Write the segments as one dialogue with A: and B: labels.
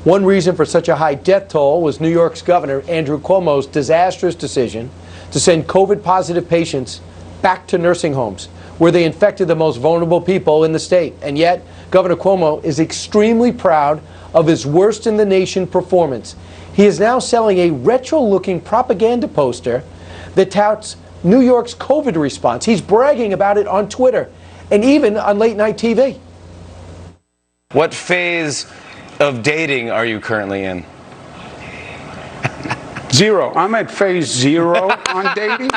A: One reason for such a high death toll was New York's Governor Andrew Cuomo's disastrous decision to send COVID-positive patients back to nursing homes, where they infected the most vulnerable people in the state. And yet, Governor Cuomo is extremely proud of his worst-in-the-nation performance. He is now selling a retro-looking propaganda poster that touts New York's COVID response. He's bragging about it on Twitter and even on late-night TV.
B: What phase of dating are you currently in?
C: Zero. I'm at phase 0 on dating.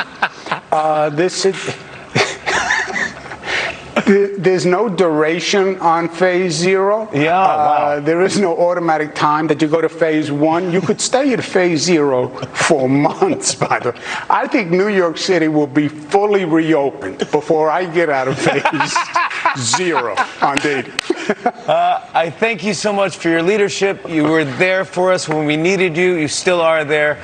C: There's no duration on phase 0.
B: Yeah, wow.
C: There is no automatic time that you go to phase 1. You could stay at phase 0 for months, by the way. I think New York City will be fully reopened before I get out of phase 0 on dating.
B: I thank you so much for your leadership. You were there for us when we needed you. You still are there.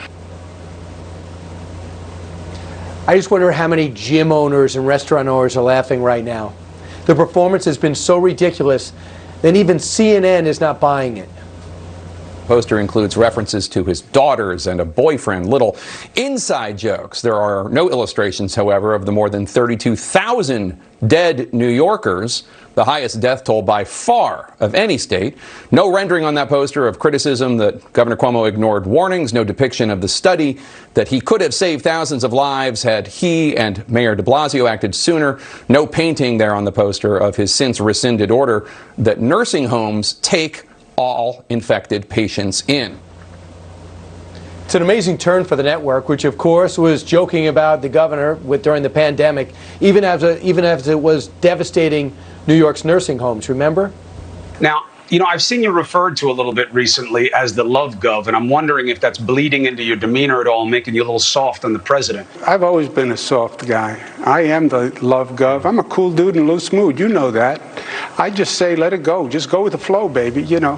A: I just wonder how many gym owners and restaurant owners are laughing right now. The performance has been so ridiculous that even CNN is not buying it.
D: Poster includes references to his daughters and a boyfriend, little inside jokes. There are no illustrations, however, of the more than 32,000 dead New Yorkers, the highest death toll by far of any state. No rendering on that poster of criticism that Governor Cuomo ignored warnings, no depiction of the study that he could have saved thousands of lives had he and Mayor de Blasio acted sooner, no painting there on the poster of his since rescinded order that nursing homes take all infected patients in.
A: It's an amazing turn for the network, which of course was joking about the governor during the pandemic, even as it was devastating New York's nursing homes, remember?
E: Now, you know, I've seen you referred to a little bit recently as the love gov, and I'm wondering if that's bleeding into your demeanor at all, making you a little soft on the president.
C: I've always been a soft guy. I am the love gov. I'm a cool dude in a loose mood. You know that. I just say let it go. Just go with the flow, baby, you know.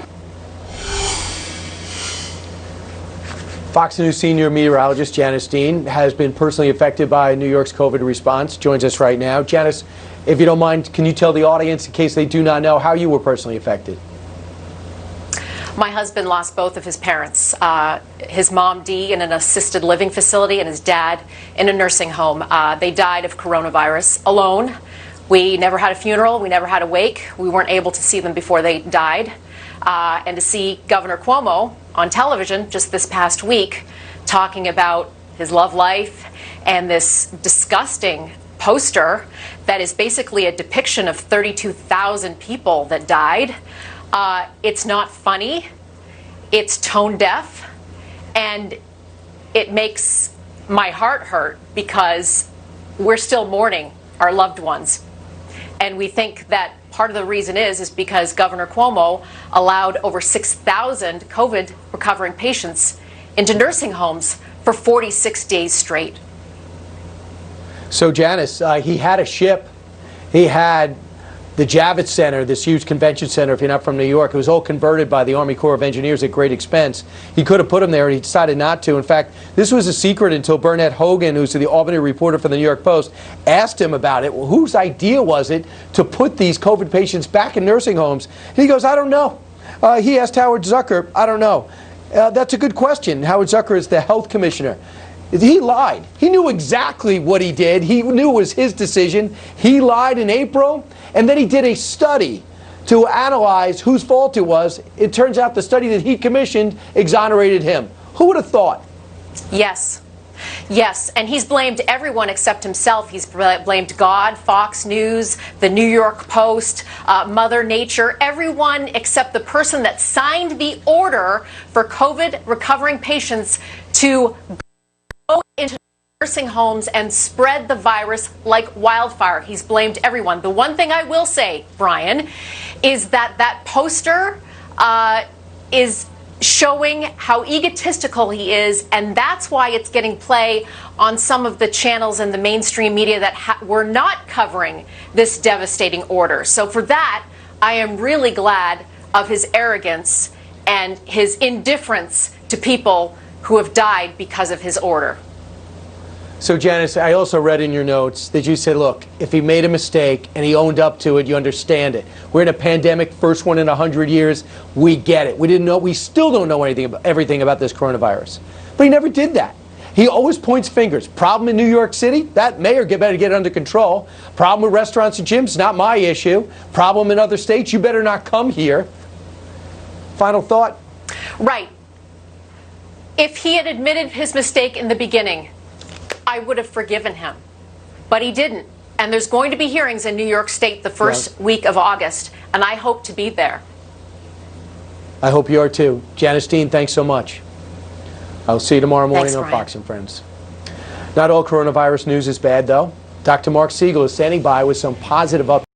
A: Fox News senior meteorologist Janice Dean has been personally affected by New York's COVID response, joins us right now. Janice, if you don't mind, can you tell the audience, in case they do not know, how you were personally affected?
F: My husband lost both of his parents, his mom, Dee, in an assisted living facility, and his dad in a nursing home. They died of coronavirus alone. We never had a funeral. We never had a wake. We weren't able to see them before they died. And to see Governor Cuomo on television just this past week talking about his love life and this disgusting poster that is basically a depiction of 32,000 people that died. It's not funny, it's tone deaf, and it makes my heart hurt because we're still mourning our loved ones. And we think that part of the reason is because Governor Cuomo allowed over 6,000 COVID recovering patients into nursing homes for 46 days straight.
A: So Janice, he had a ship. He had the Javits Center, this huge convention center, if you're not from New York. It was all converted by the Army Corps of Engineers at great expense. He could have put him there, and he decided not to. In fact, this was a secret until Burnett Hogan, who's the Albany reporter for the New York Post, asked him about it. Well, whose idea was it to put these COVID patients back in nursing homes? And he goes, I don't know. He asked Howard Zucker, I don't know. That's a good question. Howard Zucker is the health commissioner. He lied. He knew exactly what he did. He knew it was his decision. He lied in April, and then he did a study to analyze whose fault it was. It turns out the study that he commissioned exonerated him. Who would have thought?
F: Yes. Yes, and he's blamed everyone except himself. He's blamed God, Fox News, the New York Post, Mother Nature, everyone except the person that signed the order for COVID recovering patients to go into nursing homes and spread the virus like wildfire. He's blamed everyone. The one thing I will say, Brian, is that that poster is showing how egotistical he is, and that's why it's getting play on some of the channels in the mainstream media that were not covering this devastating order. So for that, I am really glad of his arrogance and his indifference to people who have died because of his order.
A: So, Janice, I also read in your notes that you said, look, if he made a mistake and he owned up to it, you understand it. We're in a pandemic, first one in 100 years. We get it. We still don't know everything about this coronavirus. But he never did that. He always points fingers. Problem in New York City? That mayor better get under control. Problem with restaurants and gyms? Not my issue. Problem in other states? You better not come here. Final thought?
F: Right. If he had admitted his mistake in the beginning, I would have forgiven him. But he didn't. And there's going to be hearings in New York State the first week of August, and I hope to be there.
A: I hope you are too. Janice Dean, thanks so much. I'll see you tomorrow morning on
F: Ryan.
A: Fox and Friends. Not all coronavirus news is bad, though. Dr. Mark Siegel is standing by with some positive updates.